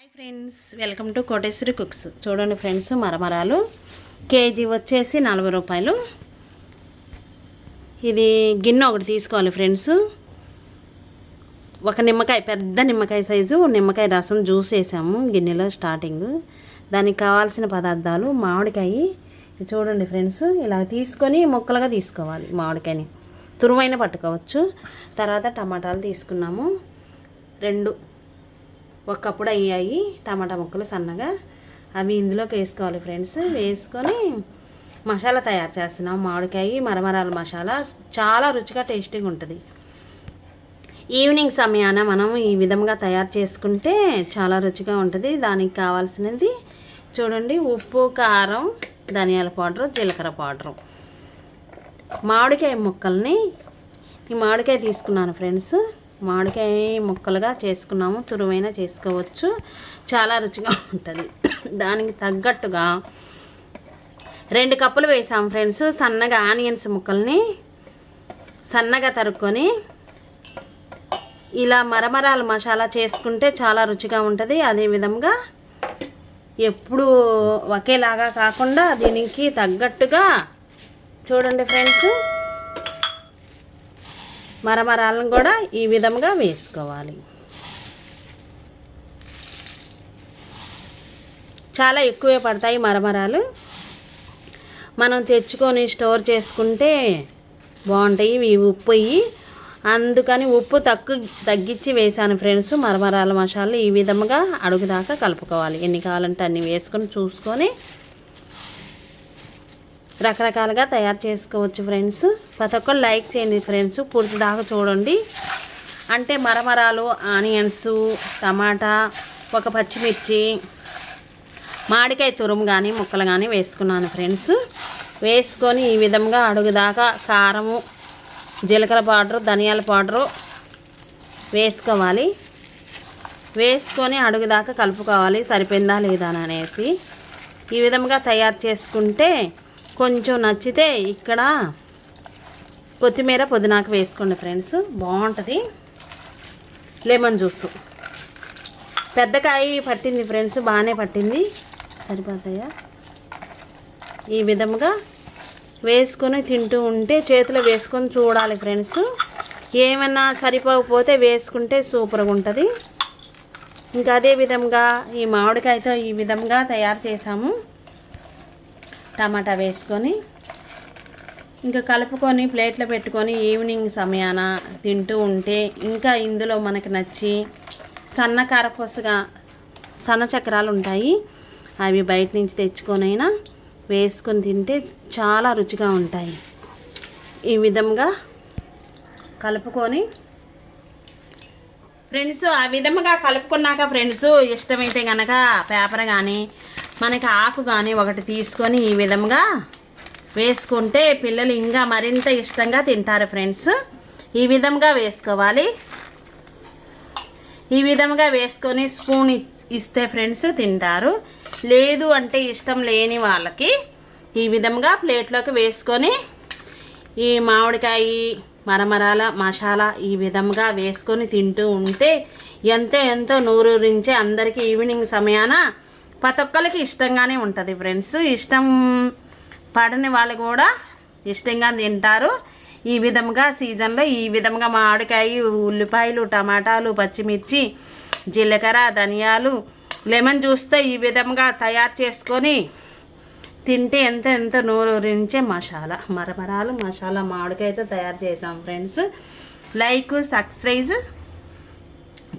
Hi friends, welcome to Koteswari cooks. చూడండి friends, మరమరాలు KG వచ్చేసి 40 రూపాయలు. ఇది గిన్నె ఒకటి తీసుకోవాలి ఫ్రెండ్స్. ఒక నిమ్మకాయ, పెద్ద నిమ్మకాయ సైజు నిమ్మకాయ రసం జ్యూస్ వేసాము గిన్నెలో స్టార్టింగ్. దానికి కావాల్సిన పదార్థాలు మామిడికాయ. ఇది చూడండి ఫ్రెండ్స్, ఇలా తీసుకొని ముక్కలుగా తీసుకోవాలి. మామిడికాయని తురుమైన పట్టుకోవచ్చు. తర్వాత టమాటాలు తీసుకున్నాము, 2 ఒకప్పుడు అయ్యాయి టమాటా ముక్కలు సన్నగా. అవి ఇందులోకి వేసుకోవాలి ఫ్రెండ్స్. వేసుకొని మసాలా తయారు చేస్తున్నాం. మామిడికాయ మరమరాల మసాలా చాలా రుచిగా టేస్టీగా ఉంటుంది. ఈవినింగ్ సమయాన మనం ఈ విధంగా తయారు చేసుకుంటే చాలా రుచిగా ఉంటుంది. దానికి కావాల్సినది చూడండి, ఉప్పు, కారం, ధనియాల పౌడరు, జీలకర్ర పౌడరు. మామిడికాయ ముక్కల్ని, ఈ మామిడికాయ తీసుకున్నాను ఫ్రెండ్స్. మామిడికాయ ముక్కలుగా చేసుకున్నాము, తురువైనా చేసుకోవచ్చు, చాలా రుచిగా ఉంటుంది. దానికి తగ్గట్టుగా 2 కప్పులు వేసాము ఫ్రెండ్స్. సన్నగా ఆనియన్స్ ముక్కల్ని సన్నగా తరుక్కొని ఇలా మరమరాల మసాలా చేసుకుంటే చాలా రుచిగా ఉంటుంది. అదేవిధంగా ఎప్పుడు ఒకేలాగా కాకుండా దీనికి తగ్గట్టుగా చూడండి ఫ్రెండ్స్, మరమరాలను కూడా ఈ విధంగా వేసుకోవాలి. చాలా ఎక్కువే పడతాయి మరమరాలు. మనం తెచ్చుకొని స్టోర్ చేసుకుంటే బాగుంటాయి. ఇవి ఉప్పు అయ్యి, అందుకని ఉప్పు తగ్గించి వేసాను ఫ్రెండ్స్. మరమరాల మసాలా ఈ విధంగా అడుగుదాకా కలుపుకోవాలి. ఎన్ని కావాలంటే అన్ని వేసుకొని చూసుకొని రకరకాలుగా తయారు చేసుకోవచ్చు ఫ్రెండ్స్. ప్రతి ఒక్కరు లైక్ చేయండి ఫ్రెండ్స్, పూర్తి దాకా చూడండి. అంటే మరమరాలు, ఆనియన్స్, టమాటా, ఒక పచ్చిమిర్చి, మామిడికాయ తురుము కానీ ముక్కలు కానీ వేసుకున్నాను ఫ్రెండ్స్. వేసుకొని ఈ విధంగా అడుగుదాకా కారము, జీలకర్ర పౌడరు, ధనియాల పౌడరు వేసుకోవాలి. వేసుకొని అడుగుదాకా కలుపుకోవాలి, సరిపోయిందా లేదా అనేసి. ఈ విధంగా తయారు చేసుకుంటే కొంచెం నచ్చితే ఇక్కడ కొత్తిమీర, పుదీనాకు వేసుకోండి ఫ్రెండ్స్, బాగుంటుంది. లెమన్ జ్యూసు పెద్ద కాయ పట్టింది ఫ్రెండ్స్, బాగానే పట్టింది. సరిపోతాయా? ఈ విధంగా వేసుకొని తింటూ ఉంటే చేతిలో వేసుకొని చూడాలి ఫ్రెండ్స్. ఏమన్నా సరిపోకపోతే వేసుకుంటే సూపర్గా ఉంటుంది. ఇంకా అదే విధంగా ఈ మామిడికాయతో ఈ విధంగా తయారు చేసాము. టమాటా వేసుకొని ఇంకా కలుపుకొని ప్లేట్లో పెట్టుకొని ఈవినింగ్ సమయాన తింటూ ఉంటే, ఇంకా ఇందులో మనకి నచ్చి సన్న కారపూసగా సన్న చక్రాలు ఉంటాయి, అవి బయట నుంచి తెచ్చుకొనైనా వేసుకొని తింటే చాలా రుచిగా ఉంటాయి. ఈ విధంగా కలుపుకొని ఫ్రెండ్స్, ఆ విధంగా కలుపుకున్నాక ఫ్రెండ్స్, ఇష్టమైతే కనుక పేపర్ కానీ మనకి ఆకు కానీ ఒకటి తీసుకొని ఈ విధంగా వేసుకుంటే పిల్లలు ఇంకా మరింత ఇష్టంగా తింటారు ఫ్రెండ్స్. ఈ విధంగా వేసుకోవాలి. ఈ విధంగా వేసుకొని స్పూన్ ఇస్తే ఫ్రెండ్స్ తింటారు. లేదు అంటే ఇష్టం లేని వాళ్ళకి ఈ విధంగా ప్లేట్లోకి వేసుకొని ఈ మామిడికాయ మరమరాల మసాలా ఈ విధంగా వేసుకొని తింటూ ఉంటే ఎంతో నూరూరించే, అందరికీ ఈవినింగ్ సమయాన ప్రతి ఒక్కరికి ఇష్టంగానే ఉంటుంది ఫ్రెండ్స్. ఇష్టం పడని వాళ్ళు కూడా ఇష్టంగా తింటారు. ఈ విధంగా సీజన్లో ఈ విధంగా మామిడికాయ, ఉల్లిపాయలు, టమాటాలు, పచ్చిమిర్చి, జీలకర్ర, ధనియాలు, లెమన్ జ్యూస్తో ఈ విధంగా తయారు చేసుకొని తింటే ఎంతో నూరూరించే మసాలా మరమరాలు మసాలా మామిడికాయతో తయారు చేసాం ఫ్రెండ్స్. లైక్, సబ్స్క్రైబ్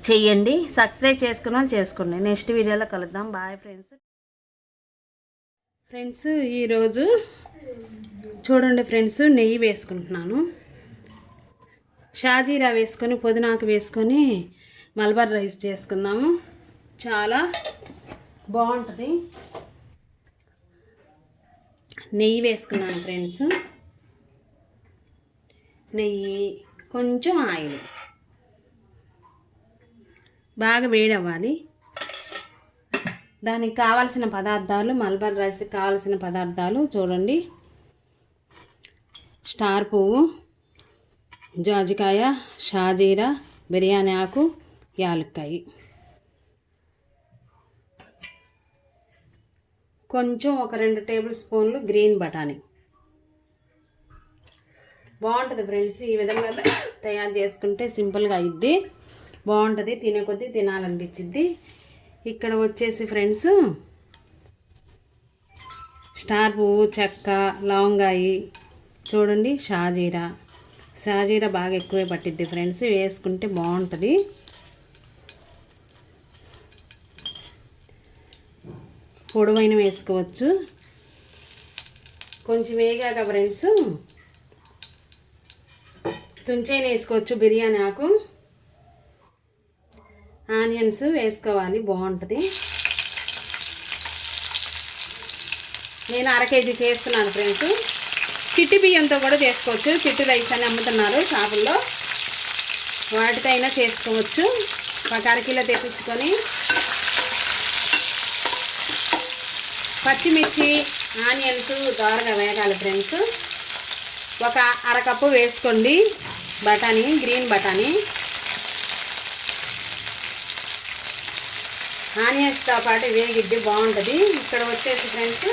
చెయ్యండి. సబ్స్క్రైబ్ చేసుకున్న వాళ్ళు చేసుకోండి. నెక్స్ట్ వీడియోలో కలుద్దాం. Bye friends. ఫ్రెండ్స్, ఈరోజు చూడండి ఫ్రెండ్స్, నెయ్యి వేసుకుంటున్నాను. షాజీరా వేసుకొని పుదీనాకు వేసుకొని మలబార్ రైస్ చేసుకుందాము, చాలా బాగుంటుంది. నెయ్యి వేసుకున్నాను ఫ్రెండ్స్. నెయ్యి, కొంచెం ఆయిల్, బాగా వేడవ్వాలి. దానికి కావాల్సిన పదార్థాలు, మలబార్ రైస్కి కావాల్సిన పదార్థాలు చూడండి. స్టార్ పువ్వు, జాజికాయ, షాజీరా, బిర్యానీ ఆకు, యాలక్కాయ. కొంచెం ఒక 2 టేబుల్ స్పూన్లు గ్రీన్ బఠానీ. బాగుంటుంది ఫ్రెండ్స్. ఈ విధంగా తయారు చేసుకుంటే సింపుల్గా అయ్యిద్ది, బాగుంటుంది. తినే కొద్దీ తినాలనిపించిద్ది. ఇక్కడ వచ్చేసి ఫ్రెండ్స్ స్టార్ పువ్వు, చెక్క, లవంగాయి చూడండి, షాజీరా బాగా ఎక్కువే పట్టిద్ది ఫ్రెండ్స్, వేసుకుంటే బాగుంటుంది. పొడవైన వేసుకోవచ్చు. కొంచెం వేగాక ఫ్రెండ్స్ తుంచైన వేసుకోవచ్చు. బిర్యానీ ఆకు, ఆనియన్స్ వేసుకోవాలి, బాగుంటుంది. నేను 1/2 కేజీ చేస్తున్నాను ఫ్రెండ్స్. చిట్టి బియ్యంతో కూడా చేసుకోవచ్చు. చిట్టి రైస్ అని అమ్ముతున్నారు షాపుల్లో, వాటితో అయినా చేసుకోవచ్చు. ఒక 1/2 కిలో తెప్పించుకొని పచ్చిమిర్చి, ఆనియన్స్ దోరగా వేగాలి ఫ్రెండ్స్. ఒక 1/2 కప్పు వేసుకోండి బఠానీ, గ్రీన్ బఠానీ. ఆనియన్స్తో పాటు వేగిద్ది, బాగుంటుంది. ఇక్కడ వచ్చేసి ఫ్రెండ్స్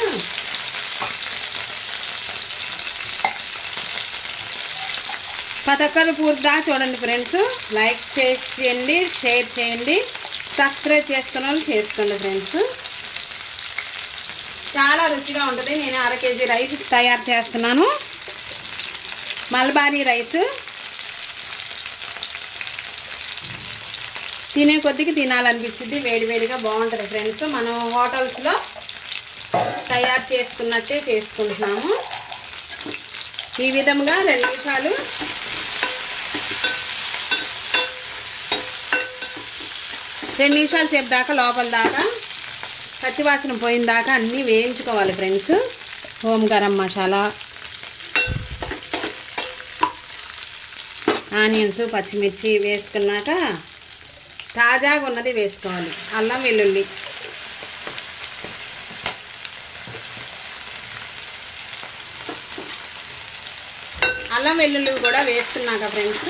ప్రతి ఒక్కరు పూర్తిగా చూడండి ఫ్రెండ్స్. లైక్ చేయండి, షేర్ చేయండి, సబ్స్క్రైబ్ చేసుకున్న వాళ్ళు చేసుకోండి ఫ్రెండ్స్. చాలా రుచిగా ఉంటుంది. నేను 1/2 కేజీ రైస్ తయారు చేస్తున్నాను, మల్బారీ రైస్. తినే కొద్దికి తినాలనిపించింది, వేడివేడిగా బాగుంటుంది ఫ్రెండ్స్. మనం హోటల్స్లో తయారు చేసుకున్నట్టే చేసుకుంటున్నాము. ఈ విధంగా 2 నిమిషాలు సేపు దాకా, లోపల దాకా పచ్చివాసన పోయిన దాకా అన్నీ వేయించుకోవాలి friends. Home garam masala, onions, పచ్చిమిర్చి వేసుకున్నాక తాజాగా ఉన్నది వేసుకోవాలి. అల్లం వెల్లుల్లి, అల్లం వెల్లుల్లి కూడా వేసుకున్నాక ఫ్రెండ్స్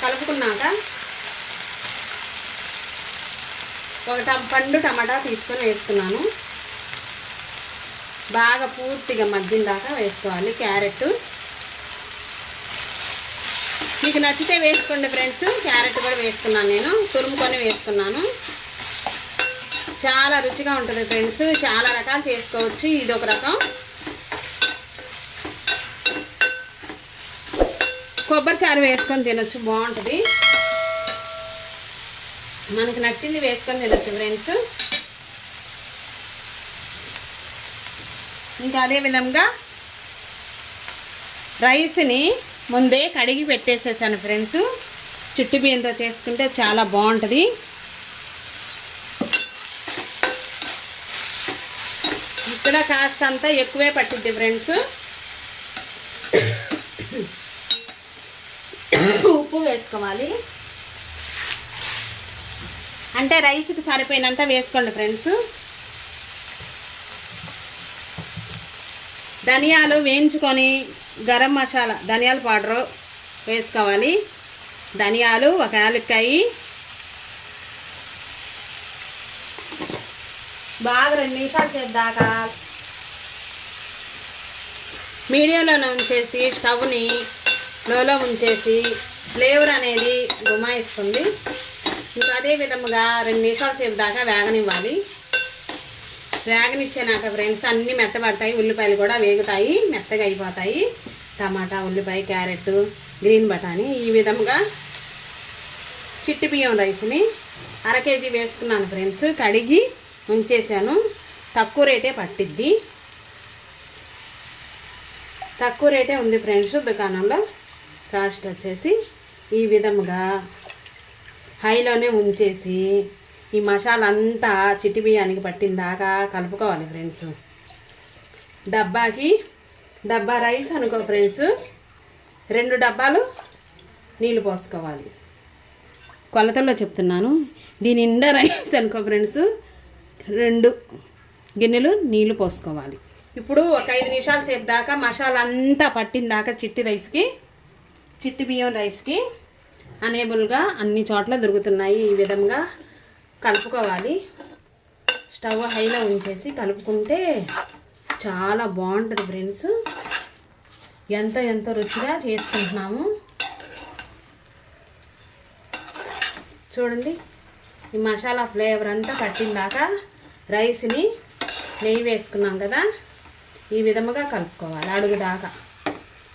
కలుపుకున్నాక ఒక పండు టమాటా తీసుకొని వేసుకున్నాను. బాగా పూర్తిగా మగ్గిన దాకా వేసుకోవాలి. క్యారెట్ మీకు నచ్చితే వేసుకోండి ఫ్రెండ్స్. క్యారెట్ కూడా వేసుకున్నాను, నేను తురుముకొని వేసుకున్నాను. చాలా రుచిగా ఉంటుంది ఫ్రెండ్స్. చాలా రకాలు చేసుకోవచ్చు, ఇది ఒక రకం. కొబ్బరి చారు వేసుకొని తినొచ్చు, బాగుంటుంది. మనకు నచ్చింది వేసుకొని తినొచ్చు ఫ్రెండ్స్. ఇంకా అదే విధంగా రైస్ని ముందే కడిగి పెట్టేసేసాను ఫ్రెండ్స్. చిట్టి బియ్యంతో చేసుకుంటే చాలా బాగుంటుంది. ఇక్కడ కాస్తంత ఎక్కువే పట్టిద్ది ఫ్రెండ్స్. ఉప్పు వేసుకోవాలి, అంటే రైస్కి సరిపోయినంత వేసుకోండి ఫ్రెండ్స్. ధనియాలు వేయించుకొని గరం మసాలా, ధనియాల పౌడరు వేసుకోవాలి. ధనియాలు, ఒక యాలక్కాయి, బాగా 2 నిమిషాలు చేద్దాకా మీడియంలోనే ఉంచేసి స్టవ్ని లోలో ఉంచేసి ఫ్లేవర్ అనేది గుమాయిస్తుంది. ఇంకా అదే విధముగా 2 నిమిషాల సేపు దాకా వేగనివ్వాలి. వేగనిచ్చాక ఫ్రెండ్స్ అన్నీ మెత్తబడతాయి, ఉల్లిపాయలు కూడా వేగుతాయి, మెత్తగా అయిపోతాయి. టమాటా, ఉల్లిపాయ, క్యారెట్, గ్రీన్ బఠానీ. ఈ విధంగా చిట్టి బియ్యం రైస్ని 1/2 కేజీ వేసుకున్నాను ఫ్రెండ్స్. కడిగి ఉంచేసాను. తక్కువ రేటే పట్టిద్ది, తక్కువ రేటే ఉంది ఫ్రెండ్స్ దుకాణంలో. కాస్ట్ వచ్చేసి ఈ విధముగా హైలోనే ఉంచేసి ఈ మసాలా అంతా చిట్టి బియ్యానికి పట్టిన దాకా కలుపుకోవాలి ఫ్రెండ్స్. డబ్బా రైస్ అనుకో ఫ్రెండ్స్, 2 డబ్బాలు నీళ్ళు పోసుకోవాలి. కొలతల్లో చెప్తున్నాను. దీని నిండా రైస్ అనుకో ఫ్రెండ్స్, 2 గిన్నెలు నీళ్ళు పోసుకోవాలి. ఇప్పుడు ఒక 5 నిమిషాల సేపు దాకా మసాలా అంతా పట్టిన దాకా చిట్టి బియ్యం రైస్కి అనేబుల్గా అన్ని చోట్ల దొరుకుతున్నాయి. ఈ విధంగా కలుపుకోవాలి. స్టవ్ హైలో ఉంచేసి కలుపుకుంటే చాలా బాగుంటుంది ఫ్రెండ్స్. ఎంతో రుచిగా చేసుకుంటున్నాము. చూడండి, ఈ మసాలా ఫ్లేవర్ అంతా పట్టిందాకా రైస్ని నెయ్యి వేసుకున్నాం కదా, ఈ విధముగా కలుపుకోవాలి అడుగుదాకా.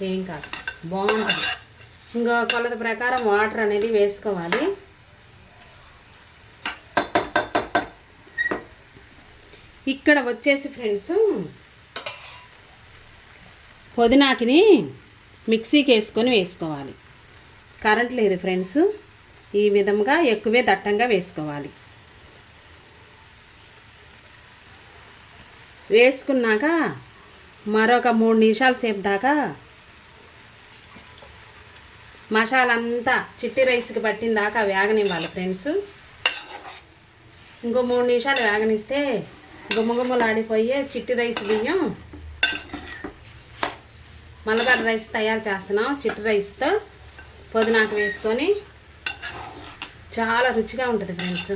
ఏం కాదు, బాగుంటుంది. ఇంకా కొలత ప్రకారం వాటర్ అనేది వేసుకోవాలి. ఇక్కడ వచ్చేసి ఫ్రెండ్స్ పుదీనాకిని మిక్సీకి వేసుకొని వేసుకోవాలి. కరెంట్ లేదు ఫ్రెండ్స్, ఈ విధంగా ఎక్కువే దట్టంగా వేసుకోవాలి. వేసుకున్నాక మరొక 3 నిమిషాల సేపు దాకా మసాలా అంతా చిట్టి రైస్కి పట్టిన దాకా వేగనివ్వాలి ఫ్రెండ్స్. ఇంకో 3 నిమిషాలు వేగనిస్తే గుమ్మగుమ్మలాడిపోయే చిట్టి రైస్ బియ్యం మలబార్ రైస్ తయారు చేస్తున్నాం. చిట్టి రైస్తో పుదీనాకు వేసుకొని చాలా రుచిగా ఉంటుంది ఫ్రెండ్స్.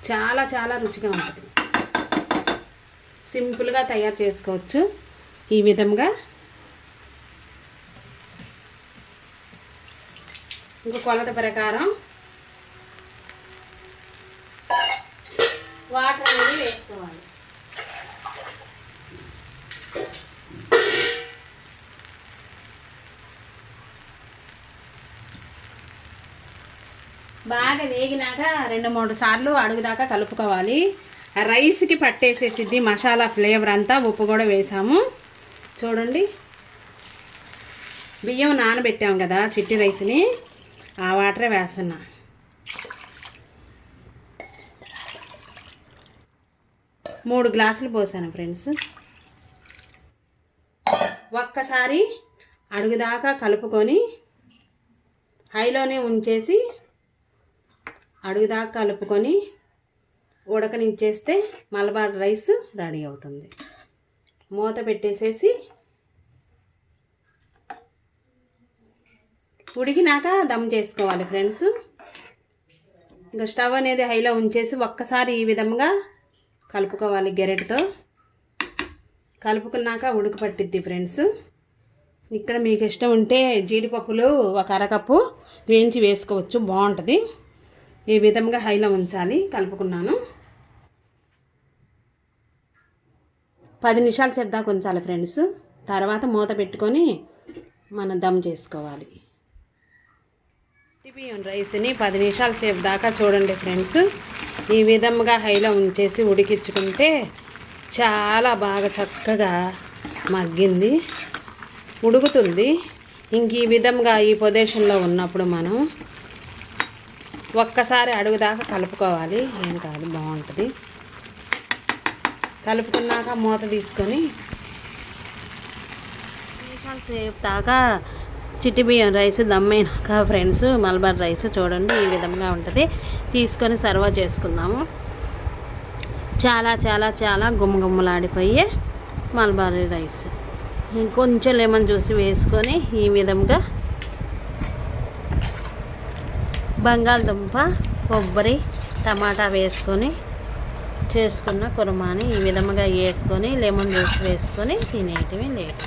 చాలా రుచిగా ఉంటుంది. సింపుల్గా తయారు చేసుకోవచ్చు ఈ విధంగా. ఇంకో కొలత ప్రకారం వాటర్ అనేది వేసుకోవాలి. బాగా వేగినాక 2-3 సార్లు అడుగుదాకా కలుపుకోవాలి. రైస్కి పట్టేసేసిద్ది మసాలా ఫ్లేవర్ అంతా. ఉప్పు కూడా వేసాము. చూడండి, బియ్యం నానబెట్టాము కదా చిట్టి రైస్ని, ఆ వాటరే వేస్తున్నా. మూడు గ్లాసులు పోసాను ఫ్రెండ్స్. ఒక్కసారి అడుగుదాకా కలుపుకొని హైలోనే ఉంచేసి అడుగుదాకా కలుపుకొని ఉడకనిచ్చేస్తే మలబార్ రైస్ రెడీ అవుతుంది. మూత పెట్టేసేసి ఉడికినాక దమ్ చేసుకోవాలి ఫ్రెండ్స్. ఇంకా స్టవ్ అనేది హైలో ఉంచేసి ఒక్కసారి ఈ విధంగా కలుపుకోవాలి గెరెట్తో. కలుపుకున్నాక ఉడుకు పట్టిద్ది ఫ్రెండ్స్. ఇక్కడ మీకు ఇష్టం ఉంటే జీడిపప్పులు 1 అరకప్పు వేయించి వేసుకోవచ్చు, బాగుంటుంది. ఈ విధంగా హైలో ఉంచాలి. కలుపుకున్నాను. 10 నిమిషాల సేపు దాకా ఉంచాలి ఫ్రెండ్స్. తర్వాత మూత పెట్టుకొని మనం దమ్ చేసుకోవాలి. బియ్యం రైస్ని 10 నిమిషాల సేపు దాకా చూడండి ఫ్రెండ్స్. ఈ విధంగా హైలో ఉంచేసి ఉడికించుకుంటే చాలా బాగా చక్కగా మగ్గింది, ఉడుకుతుంది. ఇంక ఈ విధంగా ఈ పొజిషన్లో ఉన్నప్పుడు మనం ఒక్కసారి అడుగుదాకా కలుపుకోవాలి. ఏం కాదు, బాగుంటుంది. కలుపుకున్నాక మూత తీసుకొని 10 నిమిషాల సేపు దాకా చిట్టి బియ్యం రైస్ దమ్మైనాక ఫ్రెండ్స్ మలబార్ రైస్ చూడండి ఈ విధంగా ఉంటుంది. తీసుకొని సర్వ్ చేసుకుందాము. చాలా గుమ్మగుమ్మలాడిపోయే మలబార్ రైస్. కొంచెం లెమన్ జ్యూస్ వేసుకొని ఈ విధంగా బంగాళదుంప, కొబ్బరి, టమాటా వేసుకొని చేసుకున్న కుర్మాని ఈ విధంగా వేసుకొని లెమన్ జ్యూస్ వేసుకొని తినేయటమే లేదు.